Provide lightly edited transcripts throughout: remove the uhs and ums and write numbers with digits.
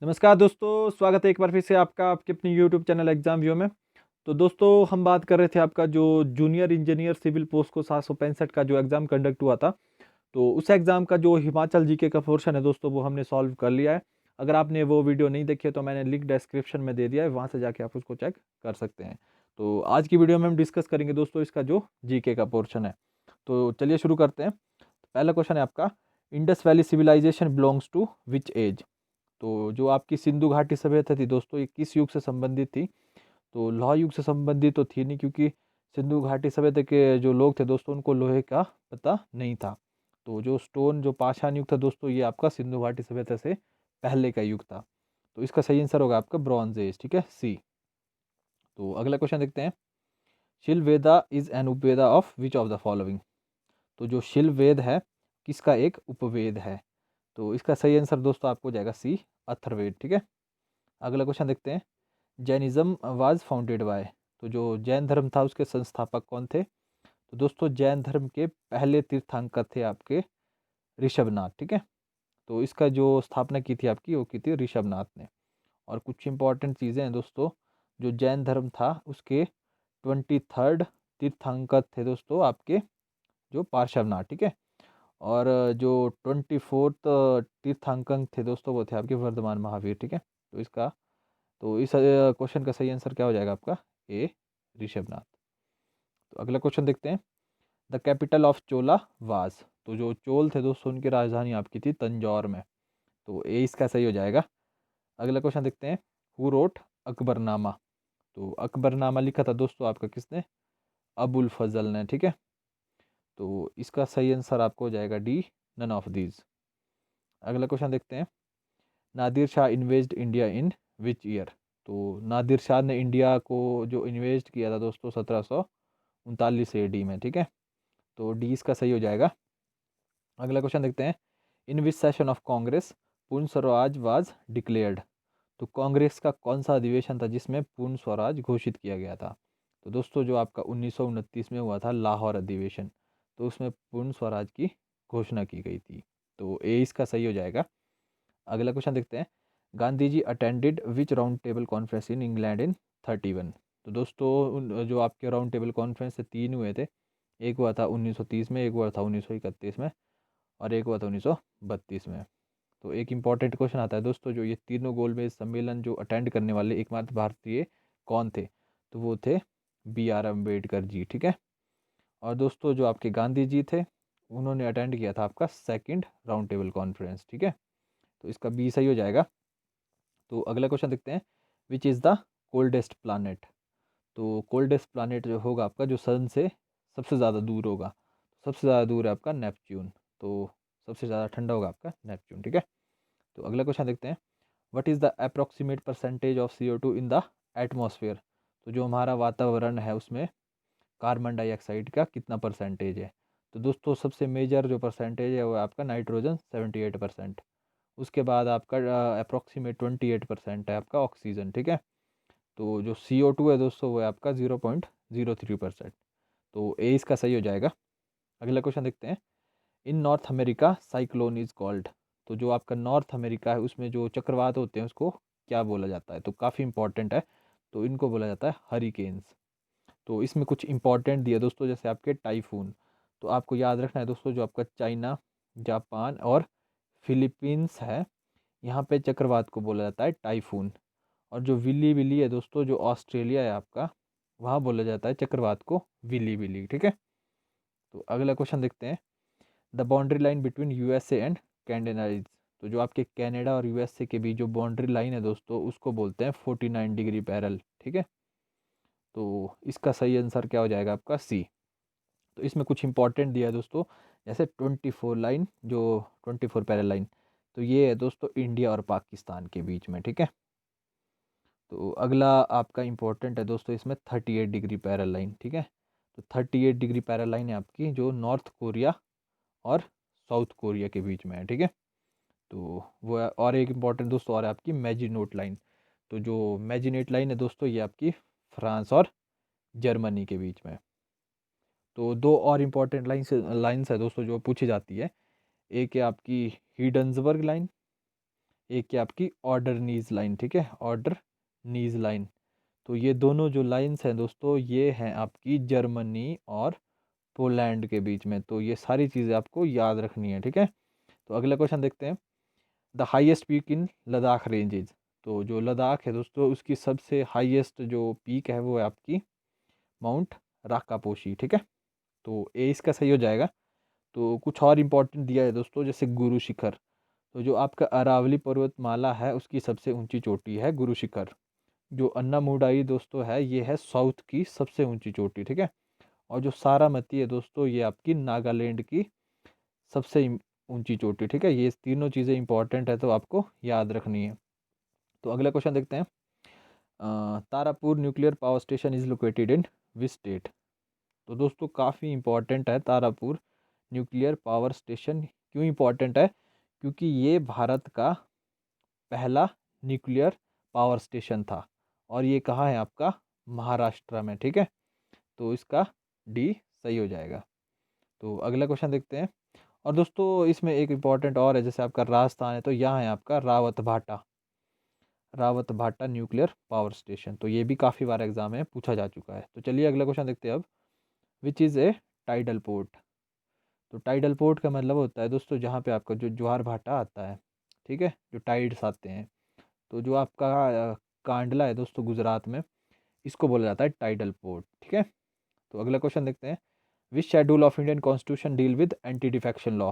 नमस्कार दोस्तों, स्वागत है एक बार फिर से आपका आपके अपने यूट्यूब चैनल एग्जाम व्यू में। तो दोस्तों हम बात कर रहे थे आपका जो जूनियर इंजीनियर सिविल पोस्ट को 765 का जो एग्ज़ाम कंडक्ट हुआ था। तो उस एग्ज़ाम का जो हिमाचल जीके का पोर्शन है दोस्तों, वो हमने सॉल्व कर लिया है। अगर आपने वो वीडियो नहीं देखी है तो मैंने लिंक डिस्क्रिप्शन में दे दिया है, वहाँ से जाके आप उसको चेक कर सकते हैं। तो आज की वीडियो में हम डिस्कस करेंगे दोस्तों इसका जो जीके का पोर्शन है। तो चलिए शुरू करते हैं। पहला क्वेश्चन है आपका, Indus valley civilisation belongs to which age. तो जो आपकी सिंधु घाटी सभ्यता थी दोस्तों, ये किस युग से संबंधित थी? तो लौह युग से संबंधित तो थी नहीं, क्योंकि सिंधु घाटी सभ्यता के जो लोग थे दोस्तों, उनको लोहे का पता नहीं था। तो जो स्टोन जो पाषाण युग था दोस्तों, ये आपका सिंधु घाटी सभ्यता से पहले का युग था। तो इसका सही आंसर होगा आपका ब्रॉन्ज एज, ठीक है, सी। तो अगला क्वेश्चन देखते हैं। Shil Veda is an Upaveda of which of the following. तो जो शिल वेद है, किसका एक उपवेद है? तो इसका सही आंसर दोस्तों आपको हो जाएगा सी, अथर्ववेद, ठीक है। अगला क्वेश्चन देखते हैं। Jainism was founded by. तो जो जैन धर्म था उसके संस्थापक कौन थे? तो दोस्तों जैन धर्म के पहले तीर्थंकर थे आपके ऋषभनाथ, ठीक है। तो इसका जो स्थापना की थी आपकी, वो की थी ऋषभनाथ ने। और कुछ इंपॉर्टेंट चीज़ें हैं दोस्तों, जो जैन धर्म था उसके 23rd तीर्थंकर थे दोस्तों आपके जो पार्श्वनाथ, ठीक है। और जो 24th तीर्थंकर थे दोस्तों, वो थे आपके वर्धमान महावीर, ठीक है। तो इसका तो इस क्वेश्चन का सही आंसर क्या हो जाएगा आपका? ए, ऋषभनाथ। तो अगला क्वेश्चन देखते हैं। The capital of Chola was. तो जो चोल थे दोस्तों, उनकी राजधानी आपकी थी तंजौर में। तो ए इसका सही हो जाएगा। अगला क्वेश्चन देखते हैं। Who wrote Akbarnama. तो अकबरनामा लिखा था दोस्तों आपका किसने? अबुल फजल ने, ठीक है। तो इसका सही आंसर आपको हो जाएगा डी, नन ऑफ दीज। अगला क्वेश्चन देखते हैं। Nadir Shah invaded India in which year. तो नादिर शाह ने इंडिया को जो इन्वेस्ट किया था दोस्तों 1739 AD में, ठीक है। तो डी इसका सही हो जाएगा। अगला क्वेश्चन देखते हैं। इन विच सेशन ऑफ कांग्रेस पूर्ण स्वराज वाज डिक्लेयर्ड। तो कांग्रेस का कौन सा अधिवेशन था जिसमें पूर्ण स्वराज घोषित किया गया था? तो दोस्तों जो आपका 1929 में हुआ था लाहौर अधिवेशन, तो उसमें पूर्ण स्वराज की घोषणा की गई थी। तो ए इसका सही हो जाएगा। अगला क्वेश्चन देखते हैं। Gandhi ji attended which round table conference in England in 31। तो दोस्तों जो आपके राउंड टेबल कॉन्फ्रेंस से तीन हुए थे। एक हुआ था 1930 में, एक हुआ था 1931 में, और एक हुआ था 1932 में। तो एक इम्पॉर्टेंट क्वेश्चन आता है दोस्तों, जो ये तीनों गोल मेज सम्मेलन जो अटेंड करने वाले एकमात्र भारतीय कौन थे? तो वो थे B.R. अम्बेडकर जी, ठीक है। और दोस्तों जो आपके गांधी जी थे, उन्होंने अटेंड किया था आपका सेकंड राउंड टेबल कॉन्फ्रेंस, ठीक है। तो इसका बी सही हो जाएगा। तो अगला क्वेश्चन देखते हैं। Which is the coldest planet. तो कोल्डेस्ट प्लानट जो होगा आपका, जो सन से सबसे ज़्यादा दूर होगा, सबसे ज़्यादा दूर है आपका नेपच्यून। तो सबसे ज़्यादा ठंडा होगा आपका नेपच्यून, ठीक है। तो अगला क्वेश्चन देखते हैं। What is the approximate percentage of CO2 in the atmosphere. तो जो हमारा वातावरण है उसमें कार्बन डाइऑक्साइड का कितना परसेंटेज है? तो दोस्तों सबसे मेजर जो परसेंटेज है वो है आपका नाइट्रोजन 78%। उसके बाद आपका अप्रॉक्सीमेट 28% है आपका ऑक्सीजन, ठीक है। तो जो CO2 है दोस्तों, वो है आपका 0.03%। तो ए इसका सही हो जाएगा। अगला क्वेश्चन देखते हैं। In North America cyclone is called. तो जो आपका नॉर्थ अमेरिका है उसमें जो चक्रवात होते हैं उसको क्या बोला जाता है? तो काफ़ी इंपॉर्टेंट है। तो इनको बोला जाता है हरिकेन्स। तो इसमें कुछ इंपॉर्टेंट दिया दोस्तों, जैसे आपके टाइफून। तो आपको याद रखना है दोस्तों, जो आपका चाइना, जापान और फिलीपींस है, यहाँ पे चक्रवात को बोला जाता है टाइफून। और जो विली विली है दोस्तों, जो ऑस्ट्रेलिया है आपका, वहाँ बोला जाता है चक्रवात को विली विली, ठीक है। तो अगला क्वेश्चन देखते हैं। The boundary line between USA and Canada is. तो जो आपके कनाडा और USA के बीच जो बाउंड्री लाइन है दोस्तों, उसको बोलते हैं 49 डिग्री पैरल, ठीक है। तो इसका सही आंसर क्या हो जाएगा आपका? सी। तो इसमें कुछ इंपॉर्टेंट दिया है दोस्तों, जैसे 24 लाइन, जो 24 पैरल लाइन, तो ये है दोस्तों इंडिया और पाकिस्तान के बीच में, ठीक है। तो अगला आपका इंपॉर्टेंट है दोस्तों इसमें 38 डिग्री पैरल लाइन, ठीक है। तो 38 डिग्री पैरल लाइन है आपकी, जो नॉर्थ कोरिया और साउथ कोरिया के बीच में है, ठीक है। तो वो और एक इम्पॉर्टेंट दोस्तों और है आपकी मैजिनोट लाइन। तो जो मैजिनेट लाइन है दोस्तों, ये आपकी फ्रांस और जर्मनी के बीच में है। तो दो और इम्पॉर्टेंट लाइन्स है दोस्तों जो पूछी जाती है। एक है आपकी हिडन्सबर्ग लाइन, एक है आपकी ऑर्डर नीज लाइन, ठीक है, ऑर्डर नीज लाइन। तो ये दोनों जो लाइंस हैं दोस्तों, ये हैं आपकी जर्मनी और पोलैंड के बीच में। तो ये सारी चीज़ें आपको याद रखनी है, ठीक है। तो अगला क्वेश्चन देखते हैं, the highest peak in Ladakh ranges. तो जो लद्दाख है दोस्तों, उसकी सबसे हाईएस्ट जो पीक है वो है आपकी माउंट राकापोशी, ठीक है। तो ए इसका सही हो जाएगा। तो कुछ और इम्पोर्टेंट दिया है दोस्तों, जैसे गुरु शिखर। तो जो आपका अरावली पर्वतमाला है उसकी सबसे ऊंची चोटी है गुरु शिखर। जो अन्नामुडाई दोस्तों है, ये है साउथ की सबसे ऊंची चोटी, ठीक है। और जो सारामती है दोस्तों, ये आपकी नागालैंड की सबसे ऊंची चोटी, ठीक है। ये तीनों चीज़ें इंपॉर्टेंट है, तो आपको याद रखनी है। तो अगला क्वेश्चन देखते हैं, Tarapur nuclear power station is located in which state. तो दोस्तों काफ़ी इंपॉर्टेंट है तारापुर न्यूक्लियर पावर स्टेशन। क्यों इंपॉर्टेंट है? क्योंकि ये भारत का पहला न्यूक्लियर पावर स्टेशन था, और ये कहाँ है आपका, महाराष्ट्र में, ठीक है। तो इसका डी सही हो जाएगा। तो अगला क्वेश्चन देखते हैं। और दोस्तों इसमें एक इम्पॉर्टेंट और है, जैसे आपका राजस्थान है तो यहाँ है आपका रावत भाटा न्यूक्लियर पावर स्टेशन। तो ये भी काफ़ी बार एग्जाम में पूछा जा चुका है। तो चलिए अगला क्वेश्चन देखते हैं अब, which is a tidal port. तो टाइडल पोर्ट का मतलब होता है दोस्तों जहाँ पे आपका जो ज्वार भाटा आता है, ठीक है, जो टाइड्स आते हैं। तो जो आपका कांडला है दोस्तों गुजरात में, इसको बोला जाता है टाइडल पोर्ट, ठीक है। तो अगला क्वेश्चन देखते हैं, which schedule of Indian constitution deal with anti defection law.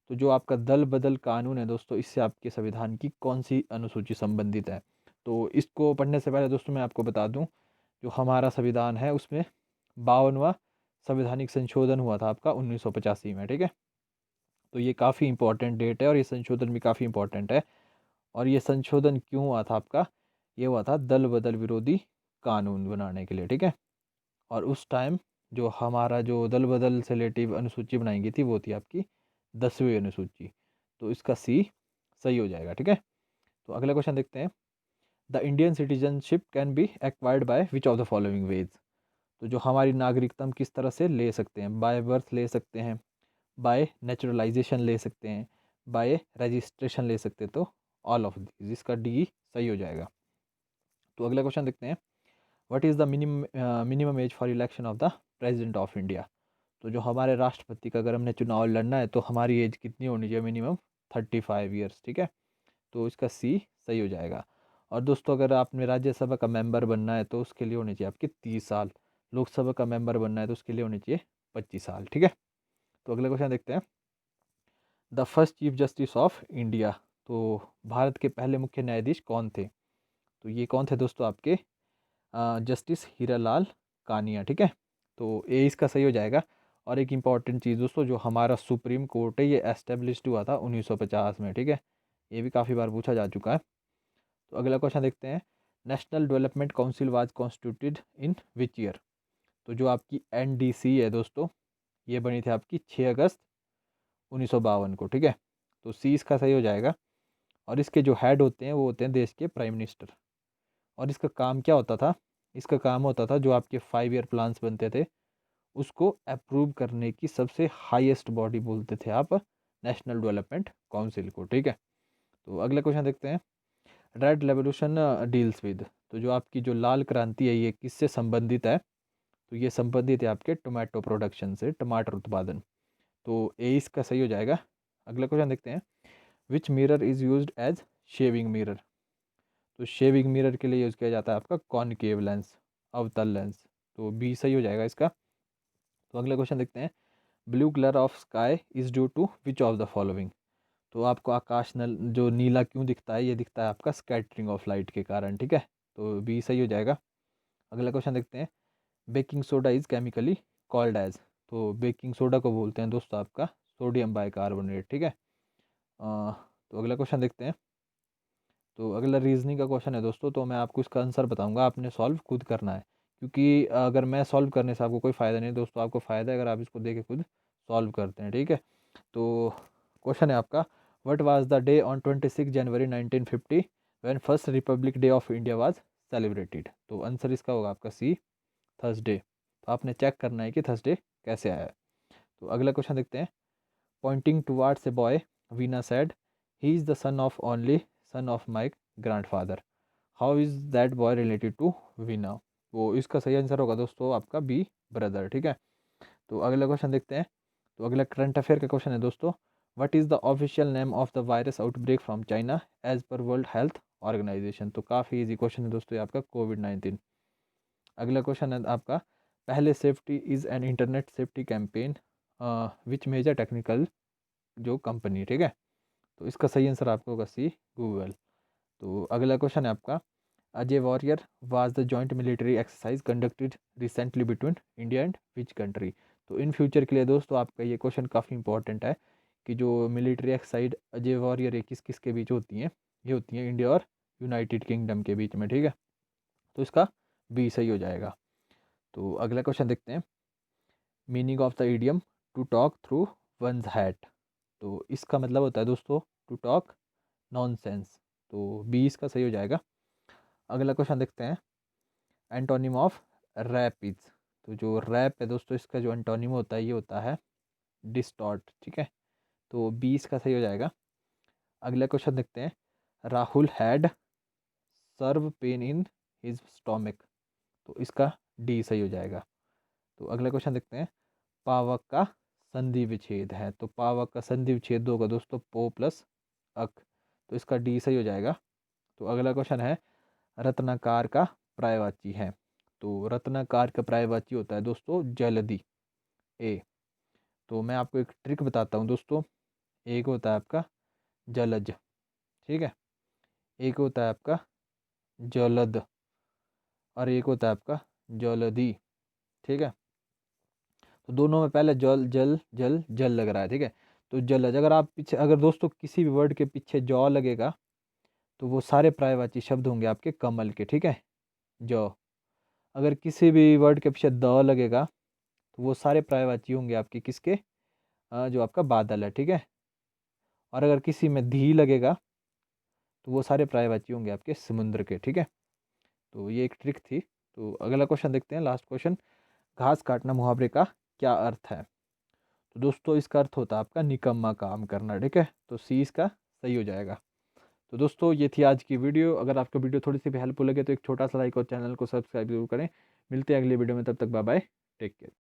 तो जो आपका दल बदल कानून है दोस्तों, इससे आपके संविधान की कौन सी अनुसूची संबंधित है। तो इसको पढ़ने से पहले दोस्तों मैं आपको बता दूं, जो हमारा संविधान है उसमें 52वां संवैधानिक संशोधन हुआ था आपका 1985 में, ठीक है। तो ये काफ़ी इंपॉर्टेंट डेट है, और ये संशोधन भी काफ़ी इंपॉर्टेंट है। और ये संशोधन क्यों हुआ था आपका, ये हुआ था दल बदल विरोधी कानून बनाने के लिए, ठीक है। और उस टाइम जो हमारा जो दल बदल से रिलेटिव अनुसूची बनाई गई थी वो थी आपकी 10वीं अनुसूची। तो इसका सी सही हो जाएगा, ठीक है। तो अगला क्वेश्चन देखते हैं, the Indian citizenship can be acquired by which of the following veg. तो जो हमारी नागरिकता हम किस तरह से ले सकते हैं, बाय बर्थ ले सकते हैं, बाय नेचुरलाइजेशन ले सकते हैं, बाय रजिस्ट्रेशन ले सकते हैं। तो ऑल ऑफ दिस, इसका डी सही हो जाएगा। तो अगला क्वेश्चन देखते हैं, what is the minimum age for election of the president of India. तो जो हमारे राष्ट्रपति का अगर हमने चुनाव लड़ना है तो हमारी एज कितनी होनी चाहिए, मिनिमम 35 ईयर्स, ठीक है। तो इसका सी सही हो जाएगा। और दोस्तों अगर आपने राज्यसभा का मेंबर बनना है तो उसके लिए होनी चाहिए आपकी 30 साल, लोकसभा का मेंबर बनना है तो उसके लिए होनी चाहिए 25 साल, ठीक है। तो अगला क्वेश्चन देखते हैं, the first chief justice of India. तो भारत के पहले मुख्य न्यायाधीश कौन थे। तो ये कौन थे दोस्तों, आपके जस्टिस हीरालाल कानिया, ठीक है। तो ये इसका सही हो जाएगा। और एक इम्पॉर्टेंट चीज़ दोस्तों, जो हमारा सुप्रीम कोर्ट है ये एस्टेब्लिश्ड हुआ था 1950 में, ठीक है। ये भी काफ़ी बार पूछा जा चुका है। तो अगला क्वेश्चन देखते हैं, national development council was constituted in which year. तो जो आपकी एनडीसी है दोस्तों, ये बनी थी आपकी 6 अगस्त 1952 को, ठीक है। तो सी इसका सही हो जाएगा। और इसके जो हेड होते हैं वो होते हैं देश के प्राइम मिनिस्टर। और इसका काम क्या होता था, इसका काम होता था जो आपके 5 ईयर प्लान्स बनते थे उसको अप्रूव करने की सबसे हाईएस्ट बॉडी बोलते थे आप नेशनल डेवलपमेंट काउंसिल को, ठीक है। तो अगला क्वेश्चन देखते हैं, रेड रेवोल्यूशन डील्स विद। तो जो आपकी जो लाल क्रांति है ये किससे संबंधित है। तो ये संबंधित है आपके टोमेटो प्रोडक्शन से, टमाटर उत्पादन। तो ए इसका सही हो जाएगा। अगला क्वेश्चन देखते हैं, which mirror is used as shaving mirror. तो शेविंग मिरर के लिए यूज़ किया जाता है आपका कॉनकेव लेंस, अवतल लेंस। तो बी सही हो जाएगा इसका। तो अगला क्वेश्चन देखते हैं, blue colour of sky is due to which of the following. तो आपको आकाश नल जो नीला क्यों दिखता है, ये दिखता है आपका स्कैटरिंग ऑफ लाइट के कारण, ठीक है। तो बी सही हो जाएगा। अगला क्वेश्चन देखते हैं, baking soda is chemically called as. तो बेकिंग सोडा को बोलते हैं दोस्तों आपका सोडियम बाइकार्बोनेट, ठीक है। तो अगला क्वेश्चन देखते हैं, तो अगला रीजनिंग का क्वेश्चन है दोस्तों। तो मैं आपको इसका आंसर बताऊंगा, आपने सॉल्व खुद करना है, क्योंकि अगर मैं सॉल्व करने से आपको कोई फ़ायदा नहीं है दोस्तों, आपको फ़ायदा है अगर आप इसको देख के खुद सॉल्व करते हैं, ठीक है। तो क्वेश्चन है आपका, what was the day on 26 January 1950 when first Republic day of India was celebrated. तो आंसर इसका होगा आपका सी, थर्सडे। तो आपने चेक करना है कि थर्सडे कैसे आया है। तो अगला क्वेश्चन देखते हैं, pointing towards a boy Veena said he is the son of only son of my grandfather. How is that boy related to Veena. वो इसका सही आंसर होगा दोस्तों आपका बी, ब्रदर। ठीक है, तो अगला क्वेश्चन देखते हैं। तो अगला करंट अफेयर का क्वेश्चन है दोस्तों, what is the official name of the virus outbreak from China as per World Health Organisation. तो काफ़ी इजी क्वेश्चन है दोस्तों ये आपका, कोविड-19। अगला क्वेश्चन है आपका, पहले safety is an internet safety campaign which major technical जो कंपनी। ठीक है, तो इसका सही आंसर आपका होगा सी, गूगल। तो अगला क्वेश्चन है आपका, Ajay warrior was the joint military exercise conducted recently between India and which country. तो इन फ्यूचर के लिए दोस्तों आपका ये क्वेश्चन काफ़ी इंपॉर्टेंट है कि जो मिलिट्री एक्सरसाइज अजय वॉरियर ये किस किस के बीच होती हैं, ये होती हैं इंडिया और यूनाइटेड किंगडम के बीच में। ठीक है, तो इसका बी सही हो जाएगा। तो अगला क्वेश्चन देखते हैं, meaning of the idiom to talk through one's hat. तो इसका मतलब होता है दोस्तों टू टॉक नॉनसेंस। तो बी इसका सही हो जाएगा। अगला क्वेश्चन देखते हैं, एंटोनिम ऑफ रैप इज। तो जो रैप है दोस्तों इसका जो एंटोनिम होता है ये होता है डिस्टॉर्ट। ठीक है, तो बी इसका सही हो जाएगा। अगला क्वेश्चन देखते हैं, Rahul had severe pain in his stomach. तो इसका डी सही हो जाएगा। तो अगला क्वेश्चन देखते हैं, पावक का संधि विच्छेद है। तो पावक का संधि विच्छेद होगा दोस्तों पो प्लस अक। तो इसका डी सही हो जाएगा। तो अगला क्वेश्चन है, रत्नाकार का पर्यायवाची है। तो रत्नाकार का पर्यायवाची होता है दोस्तों जलधि, ए। तो मैं आपको एक ट्रिक बताता हूँ दोस्तों, एक होता है आपका जलज, ठीक है, एक होता है आपका जलद और एक होता है आपका जलधि। ठीक है, तो दोनों में पहले जल जल जल जल लग रहा है। ठीक है, तो जलज, अगर आप पीछे अगर दोस्तों किसी भी वर्ड के पीछे जौ लगेगा तो वो सारे पर्यायवाची शब्द होंगे आपके कमल के। ठीक है, जौ। अगर किसी भी वर्ड के पीछे द लगेगा तो वो सारे पर्यायवाची होंगे आपके किसके, जो आपका बादल है। ठीक है, और अगर किसी में धी लगेगा तो वो सारे पर्यायवाची होंगे आपके समुद्र के। ठीक है, तो ये एक ट्रिक थी। तो अगला क्वेश्चन देखते हैं, लास्ट क्वेश्चन, घास काटना मुहावरे का क्या अर्थ है। तो दोस्तों इसका अर्थ होता है आपका निकम्मा काम करना। ठीक है, तो सी इसका सही हो जाएगा। तो दोस्तों ये थी आज की वीडियो। अगर आपको वीडियो थोड़ी सी भी हेल्पफुल लगे तो एक छोटा सा लाइक और चैनल को सब्सक्राइब जरूर करें। मिलते हैं अगली वीडियो में, तब तक बाय बाय, टेक केयर।